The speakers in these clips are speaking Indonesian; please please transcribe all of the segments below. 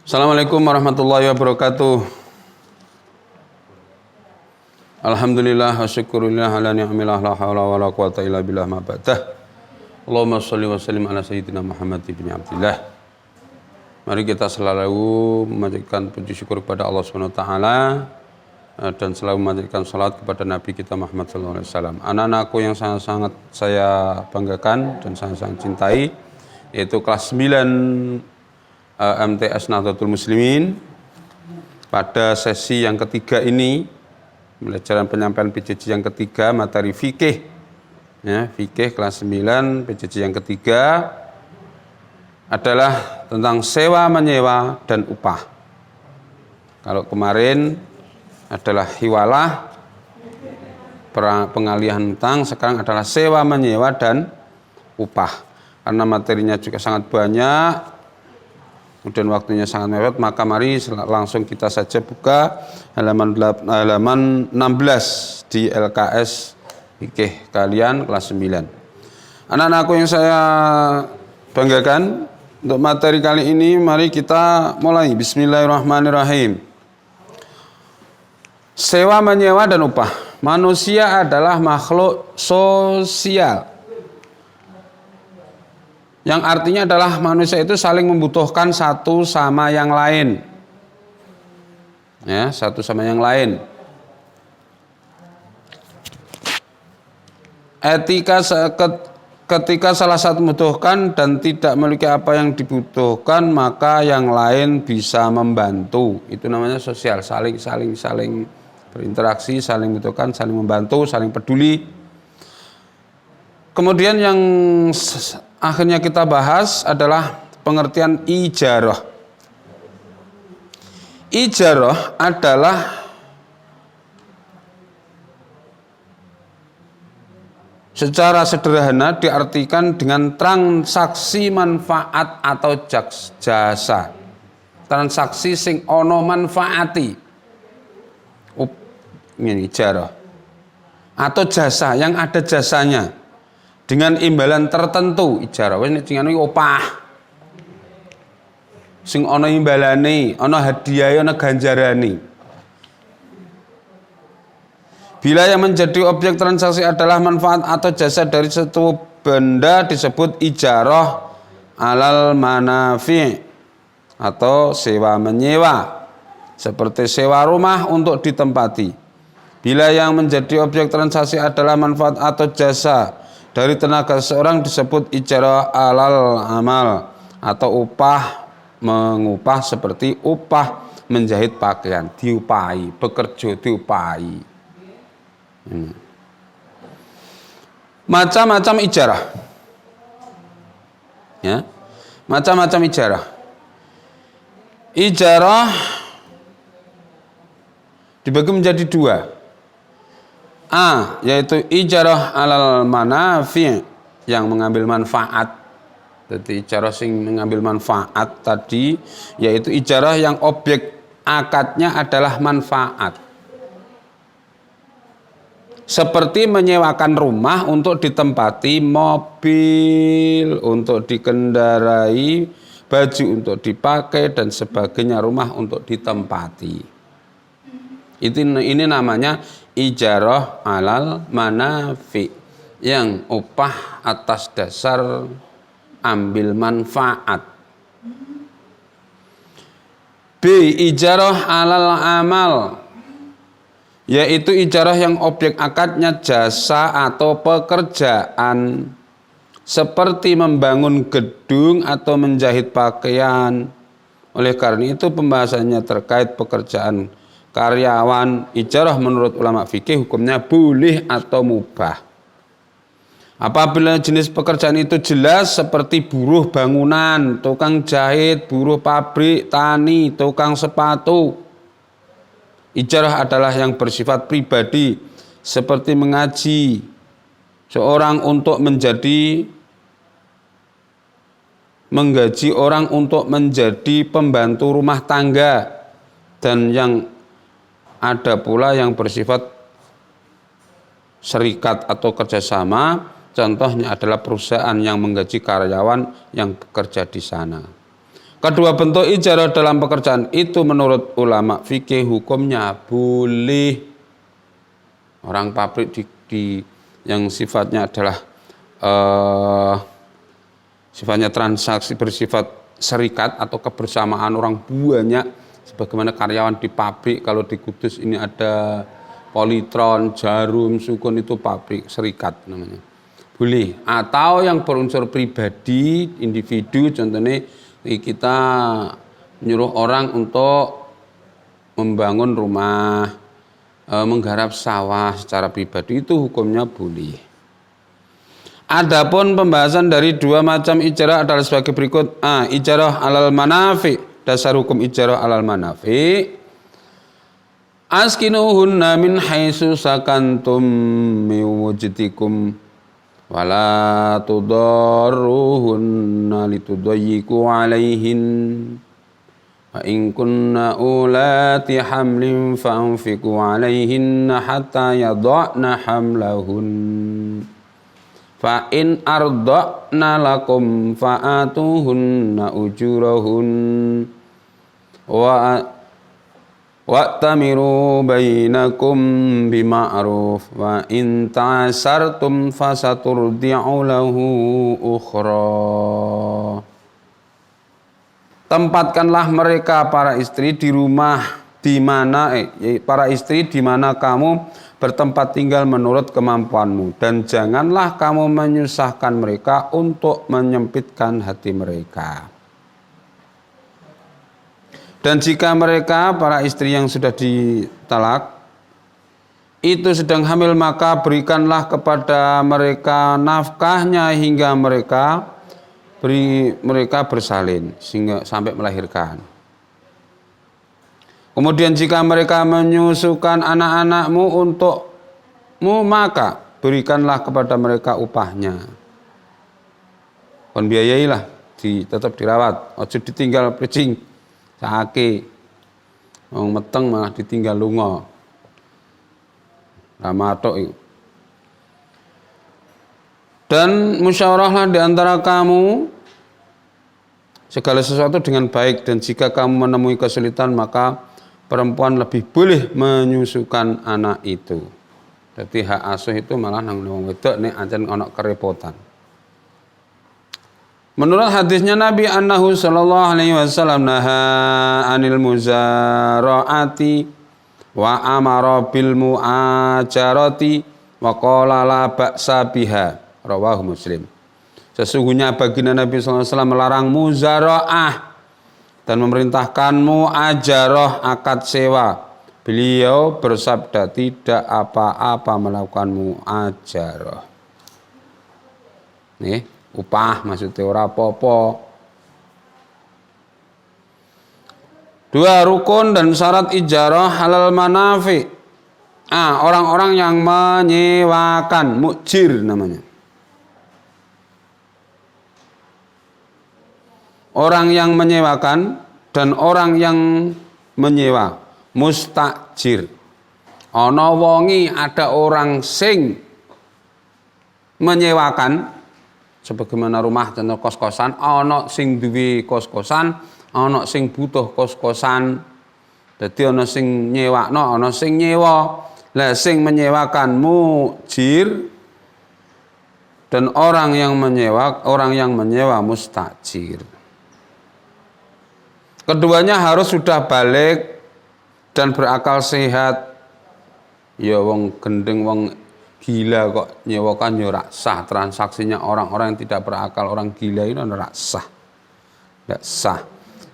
Assalamualaikum warahmatullahi wabarakatuh. Alhamdulillah wa syukurillah ala ni'amillah la hawla wa la quwata illa billah ma ba'dah. Allahumma sholli wa sallim ala sayyidina Muhammad ibn Abdillah. Mari kita selalu memanjatkan puji syukur kepada Allah Subhanahu wa taala dan selalu memanjatkan salat kepada Nabi kita Muhammad sallallahu alaihi wasallam. Anak-anakku yang sangat-sangat saya banggakan dan sangat-sangat cintai, yaitu kelas 9 MTS Nahdlatul Muslimin. Pada sesi yang ketiga ini, pelajaran penyampaian PJJ yang ketiga, materi fikih, ya, fikih kelas 9 PJJ yang ketiga adalah tentang sewa menyewa dan upah. Kalau kemarin adalah hiwalah, pengalihan hutang, sekarang adalah sewa menyewa dan upah. Karena materinya juga sangat banyak, kemudian waktunya sangat mepet, maka mari langsung kita saja buka halaman 16 di LKS fikih kalian kelas 9. Anak-anakku yang saya banggakan, untuk materi kali ini mari kita mulai. Bismillahirrahmanirrahim. Sewa menyewa dan upah. Manusia adalah makhluk sosial, yang artinya adalah manusia itu saling membutuhkan satu sama yang lain, ya, satu sama yang lain. Ketika salah satu membutuhkan dan tidak memiliki apa yang dibutuhkan, maka yang lain bisa membantu. Itu namanya sosial, saling berinteraksi, saling membutuhkan, saling membantu, saling peduli. Kemudian yang akhirnya kita bahas adalah pengertian ijarah. Ijarah adalah secara sederhana diartikan dengan transaksi manfaat atau jasa. Transaksi sing ono manfaati. Ini ijarah. Atau jasa yang ada jasanya dengan imbalan tertentu. Ijarah wis jenenge opah. Sing ana imbalane, ana hadiah, ana ganjarane. Bila yang menjadi objek transaksi adalah manfaat atau jasa dari suatu benda disebut ijarah alal manafi' atau sewa menyewa, seperti sewa rumah untuk ditempati. Bila yang menjadi objek transaksi adalah manfaat atau jasa dari tenaga seseorang disebut ijarah alal amal atau upah mengupah, seperti upah menjahit pakaian, diupahi, bekerja diupahi. Macam-macam ijarah, ya, macam-macam ijarah. Ijarah dibagi menjadi dua. A, yaitu ijarah alal manafi', yang mengambil manfaat. Jadi ijarah sing mengambil manfaat tadi, yaitu ijarah yang objek akadnya adalah manfaat. Seperti menyewakan rumah untuk ditempati, mobil untuk dikendarai, baju untuk dipakai, dan sebagainya, rumah untuk ditempati. Ini namanya ijarah alal manafi, yang upah atas dasar ambil manfaat. B, ijarah alal amal, yaitu ijarah yang objek akadnya jasa atau pekerjaan, seperti membangun gedung atau menjahit pakaian. Oleh karena itu pembahasannya terkait pekerjaan karyawan. Ijarah menurut ulama fikih hukumnya boleh atau mubah apabila jenis pekerjaan itu jelas, seperti buruh bangunan, tukang jahit, buruh pabrik, tani, tukang sepatu. Ijarah adalah yang bersifat pribadi, seperti mengaji seorang untuk menggaji orang untuk menjadi pembantu rumah tangga, dan yang ada pula yang bersifat serikat atau kerjasama. Contohnya adalah perusahaan yang menggaji karyawan yang bekerja di sana. Kedua bentuk ijarah dalam pekerjaan itu menurut ulama fikih hukumnya boleh. Orang pabrik yang sifatnya adalah sifatnya transaksi bersifat serikat atau kebersamaan orang banyak, sebagaimana karyawan di pabrik. Kalau di Kudus ini ada Polytron, Jarum, Sukun, itu pabrik serikat namanya. Boleh. Atau yang berunsur pribadi, individu, contohnya kita menyuruh orang untuk membangun rumah, menggarap sawah secara pribadi, itu hukumnya boleh. Adapun pembahasan dari dua macam ijarah adalah sebagai berikut. Ijarah alal manafi. Dasar hukum ijarah alal manafi. Askinuhunna min haitsu sakantum min wujdikum wala tudarruhunna litudayyiqu alaihin. Wa in kunna ulati hamlin fanfiqu alaihinna hatta yadha'na hamlahun. Fa in arda'na lakum fa'atuhunna ujurahun wa'tamiru bainakum bima'ruf wa in ta'asartum fasaturdi'u lahu ukhra. Tempatkanlah mereka para istri di rumah di mana para istri di mana kamu bertempat tinggal menurut kemampuanmu, dan janganlah kamu menyusahkan mereka untuk menyempitkan hati mereka. Dan jika mereka para istri yang sudah ditalak itu sedang hamil, maka berikanlah kepada mereka nafkahnya hingga mereka bersalin sehingga sampai melahirkan. Kemudian jika mereka menyusukan anak-anakmu untukmu, maka berikanlah kepada mereka upahnya. Kon biayailah, tetap dirawat, ojo ditinggal pecing, sakit, wong meteng malah ditinggal lunga. Ramatok itu. Dan musyawarahlah di antara kamu segala sesuatu dengan baik, dan jika kamu menemui kesulitan maka perempuan lebih boleh menyusukan anak itu. Jadi hak asuh itu malah nang wong wedok nek ancen ana kerepotan. Menurut hadisnya Nabi annahu sallallahu alaihi wasallam naha anil muzara'ati wa amara bil mu'ajarati wa qala la ba'sa biha, rawahu Muslim. Sesungguhnya baginda Nabi sallallahu alaihi wasallam melarang muzara'ah dan memerintahkan mu'ajarah, akad sewa. Beliau bersabda, tidak apa-apa melakukan mu'ajarah. Nih, upah maksudnya ora apa-apa. Dua, rukun dan syarat ijarah halal manafi. Orang-orang yang menyewakan, mukjir namanya. Orang yang menyewakan dan orang yang menyewa, mustajir. Ana wongi, ada orang sing menyewakan, sebagaimana rumah contoh kos-kosan, ana sing duwe kos-kosan, ana sing butuh kos-kosan. Dadi ana sing nyewakno, ana sing nyewa. Lah sing menyewakan mujir dan orang yang menyewa mustajir. Keduanya harus sudah balik dan berakal sehat. Ya wong gendeng, wong gila kok nyewakan ya ora sah. Transaksinya orang-orang yang tidak berakal, orang gila itu ora sah. Ndak sah.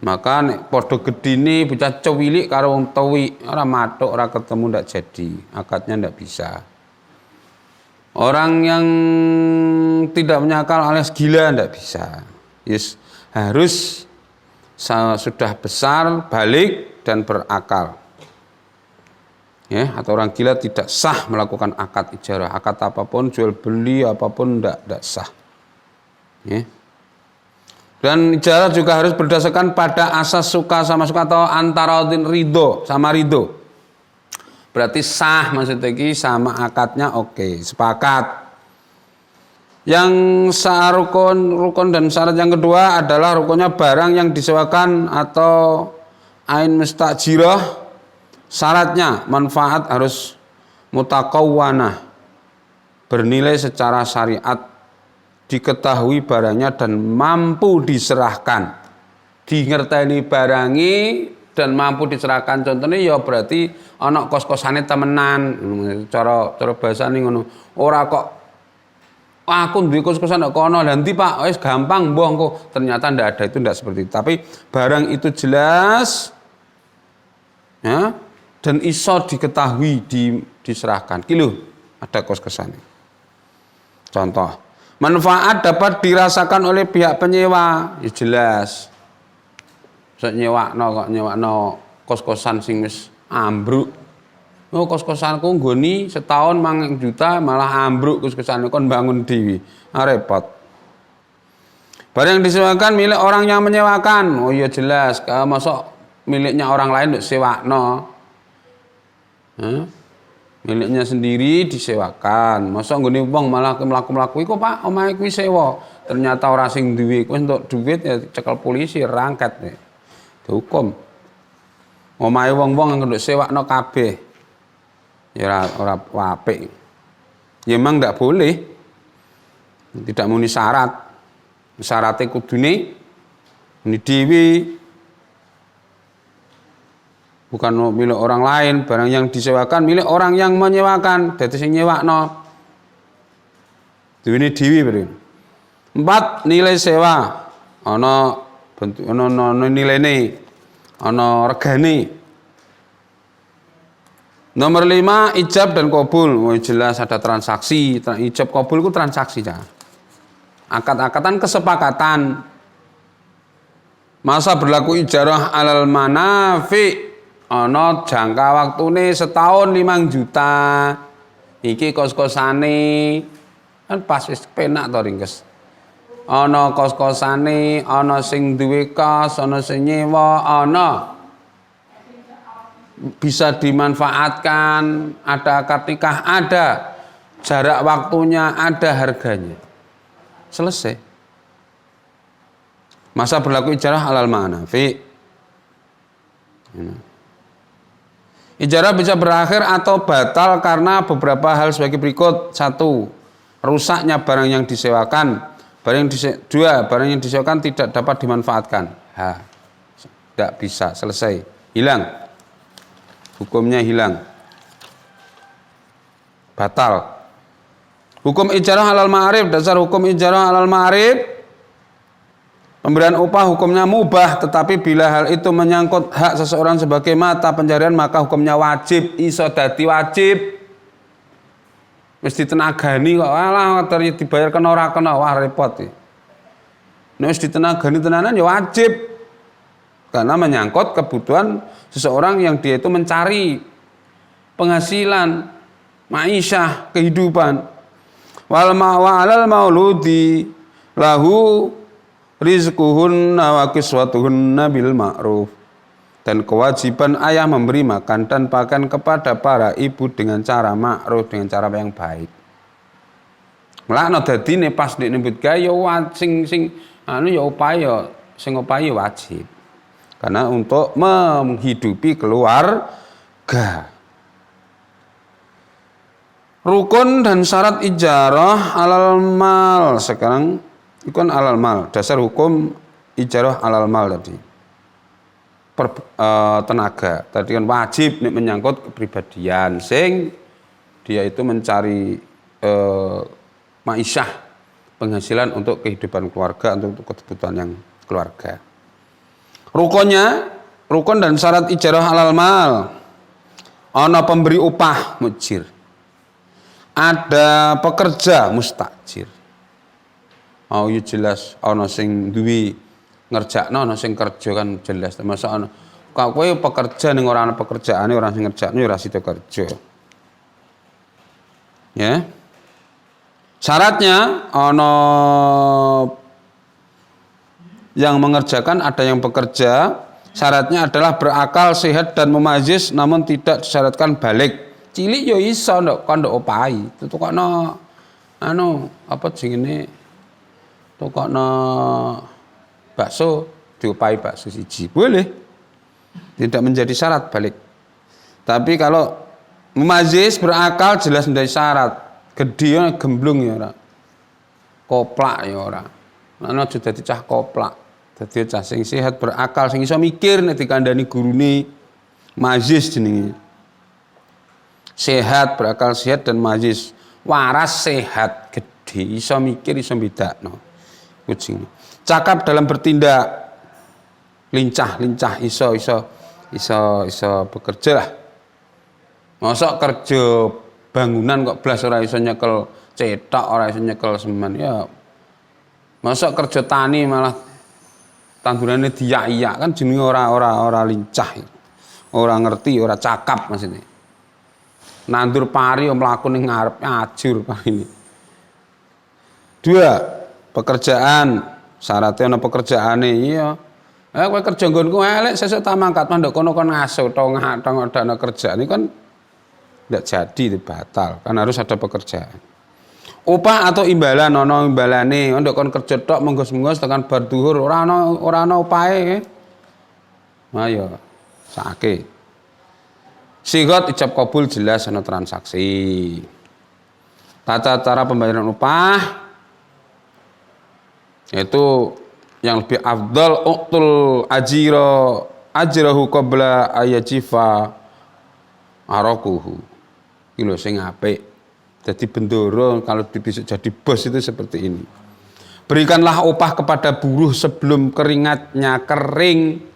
Maka nek padha gedine bocah cewilik karo wong tuwik, ora matuk, ora ketemu, ndak jadi. Akadnya ndak bisa. Orang yang tidak punya akal alias gila ndak bisa. Yes, harus sudah besar, balik dan berakal. Ya, atau orang gila tidak sah melakukan akad ijarah, akad apapun, jual beli apapun tidak sah. Ya. Dan ijarah juga harus berdasarkan pada asas suka sama suka atau antara ridho sama ridho. Berarti sah maksudnya sama akadnya oke, sepakat. Yang rukun dan syarat yang kedua adalah rukunnya barang yang disewakan atau ain mustajirah. Syaratnya manfaat harus mutakawwanah, bernilai secara syariat, diketahui barangnya dan mampu diserahkan. Dingerteni barangi dan mampu diserahkan. Contohnya ya berarti ana kos-kosane temenan, cara bahasane ngono. Ora kok aku duwe kos-kosan kok kono lha ndi Pak wis gampang mbuh engko ternyata ndak ada, itu ndak seperti itu. Tapi barang itu jelas ya dan iso diketahui diserahkan. Ki lho ada kos-kosane. Contoh, manfaat dapat dirasakan oleh pihak penyewa, ya jelas. Sok nyewakno kos-kosan sing wis ambruk. Oh kos-kosanku nggoni setahun 5 juta malah ambruk kos-kosan kon bangun dhewe. Repot. Barang yang disewakan milik orang yang menyewakan. Oh iya jelas, kalau masuk miliknya orang lain nduk sewakno. Miliknya sendiri disewakan. Masuk nggone wong malah mlaku-mlaku iku Pak, omahe kuwi sewa. Ternyata ora sing duwe, kuwi entuk duit ya cekel polisi rangket. Dihukum. Omahe wong-wong nduk sewakno kabeh. Ya ora apik. Ya memang ndak boleh. Tidak memenuhi syarat. Syaratnya kudune ini dhewe. Bukan milik orang lain, barang yang disewakan milik orang yang menyewakan. Dadi sing nyewakno. Duwene dhewe berarti. 4 nilai sewa. Ana bentuk ana nilaine. Ana regane. Nomor 5 ijab dan qabul. Oh, jelas ada transaksi. Ijab qabul itu transaksi ya. Akad-akatan kesepakatan. Masa berlaku ijarah alal manafi. Ana jangka waktune setahun 5 juta. Iki kos-kosane kan pas wis penak to ringkes. Ana kos-kosane, ana sing duwe kos, ana sing nyewa, ana bisa dimanfaatkan, ada akad nikah, ada jarak waktunya, ada harganya. Selesai. Masa berlaku ijarah alal manafi. Ijarah bisa berakhir atau batal karena beberapa hal sebagai berikut. 1. Rusaknya barang yang disewakan. Barang yang disewakan tidak dapat dimanfaatkan. Tidak bisa, selesai. Hilang. Hukumnya hilang. Batal. Hukum ijarah alal ma'rif. Dasar hukum ijarah alal ma'rif. Pemberian upah hukumnya mubah, tetapi bila hal itu menyangkut hak seseorang sebagai mata pencarian maka hukumnya wajib. Iso dadi wajib. Wis ditenagani kok alah dibayar kena ora kena, wah repot iki. Nek wis ditenagani tenanan ya wajib. Karena menyangkut kebutuhan seseorang yang dia itu mencari penghasilan, ma'isyah, kehidupan. Wal ma'alal mauludi lahu rizquhunna wa kiswatuhunna bil ma'ruf. Dan kewajiban ayah memberi makan dan pakaian kepada para ibu dengan cara ma'ruf, dengan cara yang baik. Melakno dadine pas nek nyebut gawe ya sing ya upaya sing upaya wajib. Karena untuk menghidupi keluarga. Rukun dan syarat ijarah alal mal. Sekarang ikon alal mal. Dasar hukum ijarah alal mal tadi. Tenaga. Tadi kan wajib nih menyangkut kepribadian. Sing dia itu mencari ma'isyah, penghasilan untuk kehidupan keluarga, untuk kebutuhan yang keluarga. Rukun dan syarat ijarah alal mal. Ana pemberi upah mujir. Ada pekerja mustajir. Oh ya jelas ana sing duwe ngerjakno, ana sing kerja kan jelas. Termasuk ana kowe pekerja ning ora ana pekerjaane, ora sing ngerjakno ya ora sida kerja. Ya. Syaratnya ana yang mengerjakan, ada yang bekerja. Syaratnya adalah berakal, sehat dan mumazis, namun tidak disyaratkan balik. Cilik yo iso nduk kon nduk opahi. Tutukno apa jenenge tokokno bakso diupahi bakso siji. Boleh. Tidak menjadi syarat balik. Tapi kalau mumazis berakal jelas menjadi syarat. Gedhe gemblung ya ora. Koplak ya ora. Ana aja dadi cah koplak. Dadi cah sing sehat berakal sing iso mikir nek dikandani gurune. Mazis jenenge. Sehat, berakal sehat dan mazis. Waras sehat, gede, iso mikir, iso bedakno. Kucing. Cakap dalam bertindak. Lincah, iso bekerja lah. Mosok kerja bangunan kok blas ora iso nyekel cetak, ora iso nyekel semen ya. Mosok kerja tani malah tandurane diyak-iyak kan jenenge ora lincah. Ora ngerti, ora cakap maksudnya. Nandur pari mlaku ning ngarep ajur parine. 2. Pekerjaan. Syaratnya ana pekerjaane iya. Kowe kerja nggonku elek sesuk tak mangkat mandok kono kon ngaso tong dana kerjaan ini kan ndak jadi itu batal. Kan harus ada pekerjaan. Upah atau imbalan ana imbalane, ndok kon kerja tok menggos-menggos tekan bar dhuwur ora ana upahe. Ayo sake. Sigot ijab kabul jelas ana transaksi. Tata cara pembayaran upah yaitu yang lebih afdal uqtul ajrahu qabla ayajifa arakuhu. Iki lho sing apik. Jadi bendoro kalau bisa jadi bos itu seperti ini. Berikanlah upah kepada buruh sebelum keringatnya kering.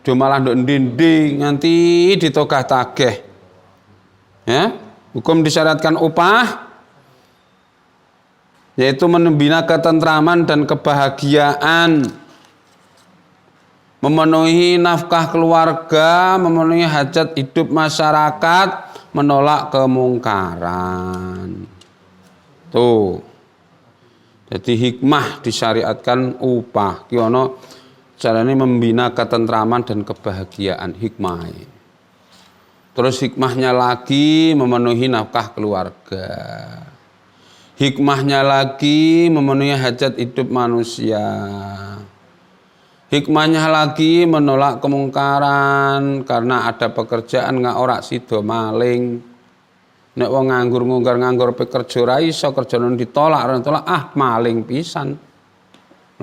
Do malah nduk ndi nganti ditogah-tagih. Ya, hukum disyaratkan upah yaitu membina ketentraman dan kebahagiaan, memenuhi nafkah keluarga, memenuhi hajat hidup masyarakat, menolak kemungkaran. Tuh. Jadi hikmah disyariatkan upah. Ki ono carane membina ketentraman dan kebahagiaan hikmah. Terus hikmahnya lagi memenuhi nafkah keluarga. Hikmahnya lagi memenuhi hajat hidup manusia. Hikmahnya lagi menolak kemungkaran karena ada pekerjaan nggak ora sido maling. Nek wong nganggur pekerja ra iso kerjane ditolak maling pisan.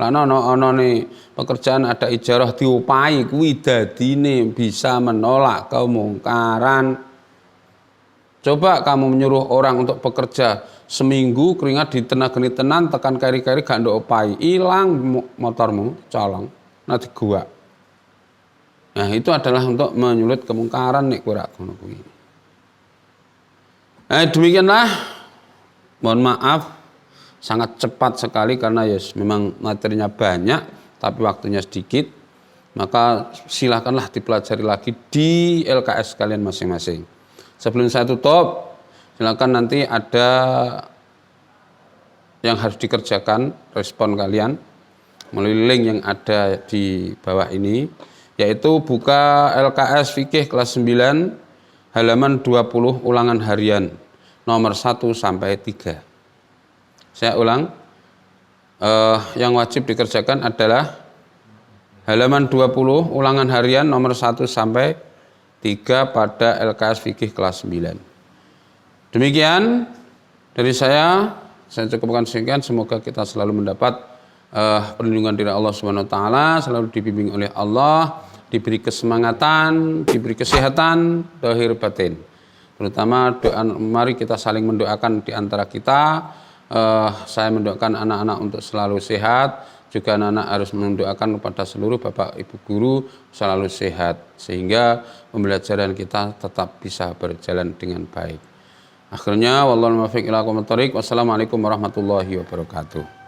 Lah ana ne pekerjaan ada ijarah diupahi kuwi dadine bisa menolak kemungkaran. Coba kamu menyuruh orang untuk bekerja seminggu keringat ditenagani tenan tekan kari-kari gak ndok upahi, ilang motormu colong nanti gua. Nah, itu adalah untuk menyulut kemungkaran nek kowe ra ngono kuwi. Demikianlah. Mohon maaf sangat cepat sekali karena memang materinya banyak tapi waktunya sedikit. Maka silakanlah dipelajari lagi di LKS kalian masing-masing. Sebelum saya tutup, silakan nanti ada yang harus dikerjakan respon kalian melalui link yang ada di bawah ini, yaitu buka LKS Fikih kelas 9 halaman 20 ulangan harian nomor 1 sampai 3. Saya ulang, yang wajib dikerjakan adalah halaman 20 ulangan harian nomor 1 sampai 3 pada LKS Fikih kelas 9. Demikian dari saya cukupkan sekian. Semoga kita selalu mendapat perlindungan dari Allah Subhanahu wa taala, selalu dibimbing oleh Allah, diberi kesemangatan, diberi kesehatan zahir batin. Terutama doa, mari kita saling mendoakan di antara kita. Saya mendoakan anak-anak untuk selalu sehat. Juga anak-anak harus mendoakan kepada seluruh bapak ibu guru selalu sehat sehingga pembelajaran kita tetap bisa berjalan dengan baik. Akhirnya wallahul muwaffiq ila aqwamit thoriq. Wassalamualaikum warahmatullahi wabarakatuh.